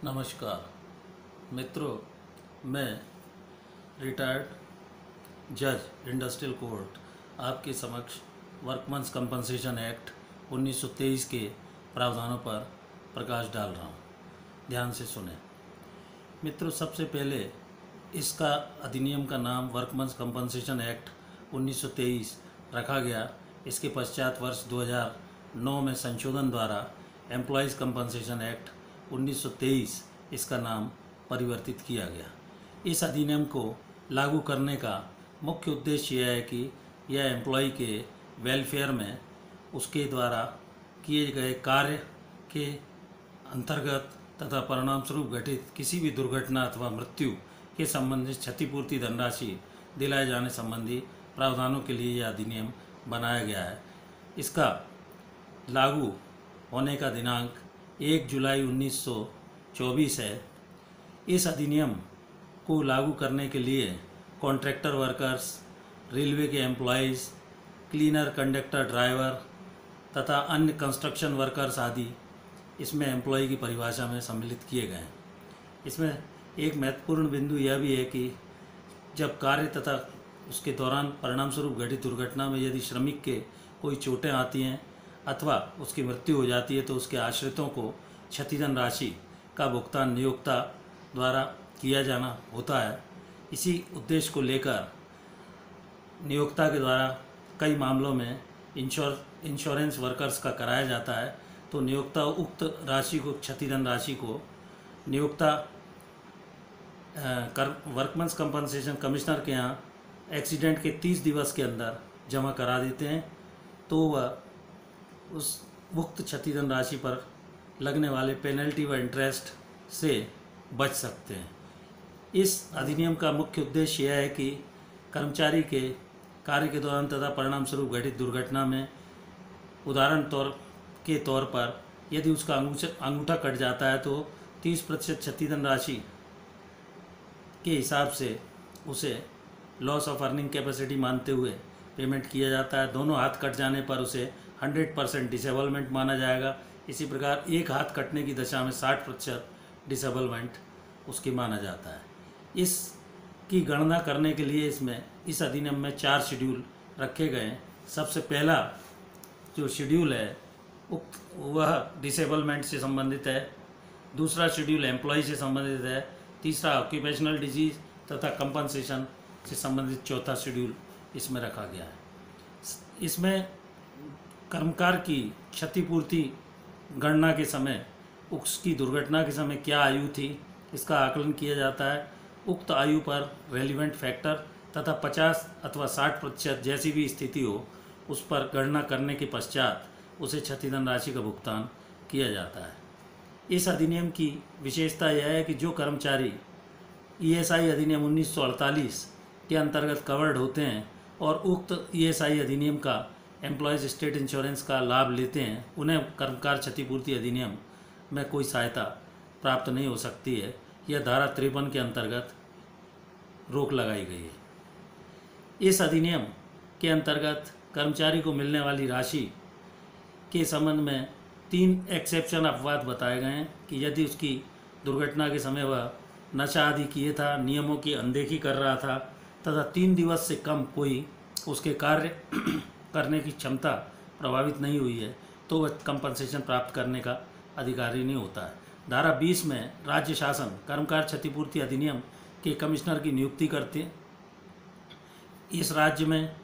नमस्कार मित्रों, मैं रिटायर्ड जज इंडस्ट्रियल कोर्ट आपके समक्ष वर्कमैन्स कंपनसेशन एक्ट 1923 के प्रावधानों पर प्रकाश डाल रहा हूँ। ध्यान से सुने मित्रों। सबसे पहले इसका अधिनियम का नाम वर्कमैन्स कंपनसेशन एक्ट 1923 रखा गया। इसके पश्चात वर्ष 2009 में संशोधन द्वारा एम्प्लॉयज़ कंपनसेशन एक्ट 1923 इसका नाम परिवर्तित किया गया। इस अधिनियम को लागू करने का मुख्य उद्देश्य यह है कि यह एम्प्लॉय के वेलफेयर में उसके द्वारा किए गए कार्य के अंतर्गत तथा परिणामस्वरूप घटित किसी भी दुर्घटना अथवा मृत्यु के संबंधित क्षतिपूर्ति धनराशि दिलाए जाने संबंधी प्रावधानों के लिए यह अधिनियम बनाया गया है। इसका लागू होने का दिनांक 1 जुलाई 1924 है। इस अधिनियम को लागू करने के लिए कॉन्ट्रैक्टर वर्कर्स, रेलवे के एम्प्लॉयज़, क्लीनर, कंडक्टर, ड्राइवर तथा अन्य कंस्ट्रक्शन वर्कर्स आदि इसमें एम्प्लॉय की परिभाषा में सम्मिलित किए गए हैं। इसमें एक महत्वपूर्ण बिंदु यह भी है कि जब कार्य तथा उसके दौरान परिणामस्वरूप घटित दुर्घटना में यदि श्रमिक के कोई चोटें आती हैं अथवा उसकी मृत्यु हो जाती है तो उसके आश्रितों को क्षतिधन राशि का भुगतान नियोक्ता द्वारा किया जाना होता है। इसी उद्देश्य को लेकर नियोक्ता के द्वारा कई मामलों में इंश्योरेंस वर्कर्स का कराया जाता है। तो नियोक्ता उक्त राशि को, क्षतिधन राशि को नियोक्ता वर्कमैन्स कंपनसेशन कमिश्नर के यहाँ एक्सीडेंट के 30 दिवस के अंदर जमा करा देते हैं तो वह उस उक्त क्षतिधन राशि पर लगने वाले पेनल्टी व इंटरेस्ट से बच सकते हैं। इस अधिनियम का मुख्य उद्देश्य यह है कि कर्मचारी के कार्य के दौरान तथा परिणामस्वरूप घटित दुर्घटना में उदाहरण के तौर पर यदि उसका अंगूठा कट जाता है तो 30% क्षतिधन राशि के हिसाब से उसे लॉस ऑफ अर्निंग कैपेसिटी मानते हुए पेमेंट किया जाता है। दोनों हाथ कट जाने पर उसे 100% डिसेबलमेंट माना जाएगा। इसी प्रकार एक हाथ कटने की दशा में 60% डिसेबलमेंट उसकी माना जाता है। इसकी गणना करने के लिए इस अधिनियम में 4 शेड्यूल रखे गए हैं। सबसे पहला जो शेड्यूल है वह डिसेबलमेंट से संबंधित है। दूसरा शेड्यूल एम्प्लॉय से संबंधित है। तीसरा ऑक्यूपेशनल डिजीज तथा कंपनसेशन से संबंधित चौथा शेड्यूल इसमें रखा गया है। इसमें कर्मकार की क्षतिपूर्ति गणना के समय उसकी दुर्घटना के समय क्या आयु थी इसका आकलन किया जाता है। उक्त आयु पर रेलिवेंट फैक्टर तथा 50 अथवा 60% जैसी भी स्थिति हो उस पर गणना करने के पश्चात उसे क्षतिधन राशि का भुगतान किया जाता है। इस अधिनियम की विशेषता यह है कि जो कर्मचारी ईएसआई अधिनियम 1948 के अंतर्गत कवर्ड होते हैं और उक्त ईएसआई अधिनियम का एम्प्लॉयज़ स्टेट इंश्योरेंस का लाभ लेते हैं उन्हें कर्मकार क्षतिपूर्ति अधिनियम में कोई सहायता प्राप्त नहीं हो सकती है। यह धारा 53 के अंतर्गत रोक लगाई गई है। इस अधिनियम के अंतर्गत कर्मचारी को मिलने वाली राशि के संबंध में 3 एक्सेप्शन अपवाद बताए गए हैं कि यदि उसकी दुर्घटना के समय वह नशा आदि किए था, नियमों की अनदेखी कर रहा था तथा 3 दिवस से कम कोई उसके कार्य करने की क्षमता प्रभावित नहीं हुई है तो वह कंपनसेशन प्राप्त करने का अधिकारी नहीं होता है। धारा 20 में राज्य शासन कर्मकार क्षतिपूर्ति अधिनियम के कमिश्नर की नियुक्ति करते हैं। इस राज्य में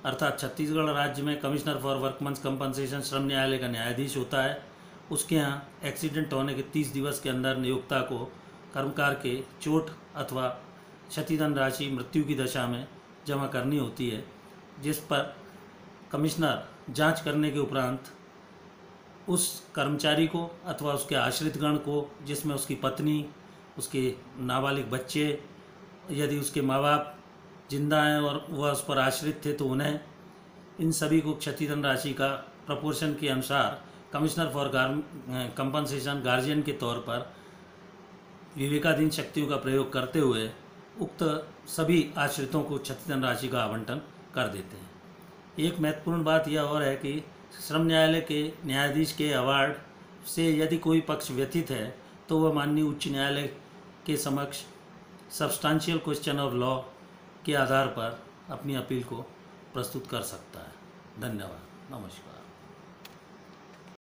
अर्थात छत्तीसगढ़ राज्य में कमिश्नर फॉर वर्कमैन्स कंपनसेशन श्रम न्यायालय का न्यायाधीश होता है। उसके यहाँ एक्सीडेंट होने के 30 दिवस के अंदर नियोक्ता को कर्मकार के चोट अथवा क्षतिधन राशि मृत्यु की दशा में जमा करनी होती है, जिस पर कमिश्नर जांच करने के उपरांत उस कर्मचारी को अथवा उसके आश्रितगण को, जिसमें उसकी पत्नी, उसके नाबालिग बच्चे, यदि उसके माँ बाप जिंदा हैं और वह उस पर आश्रित थे तो उन्हें इन सभी को क्षतिधन राशि का प्रपोर्शन के अनुसार कमिश्नर फॉर कंपनसेशन गार्जियन के तौर पर विवेकाधीन शक्तियों का प्रयोग करते हुए उक्त सभी आश्रितों को क्षतिधन राशि का आवंटन कर देते हैं। एक महत्वपूर्ण बात यह और है कि श्रम न्यायालय के न्यायाधीश के अवार्ड से यदि कोई पक्ष व्यथित है तो वह माननीय उच्च न्यायालय के समक्ष सब्सटेंशियल क्वेश्चन ऑफ लॉ के आधार पर अपनी अपील को प्रस्तुत कर सकता है। धन्यवाद। नमस्कार।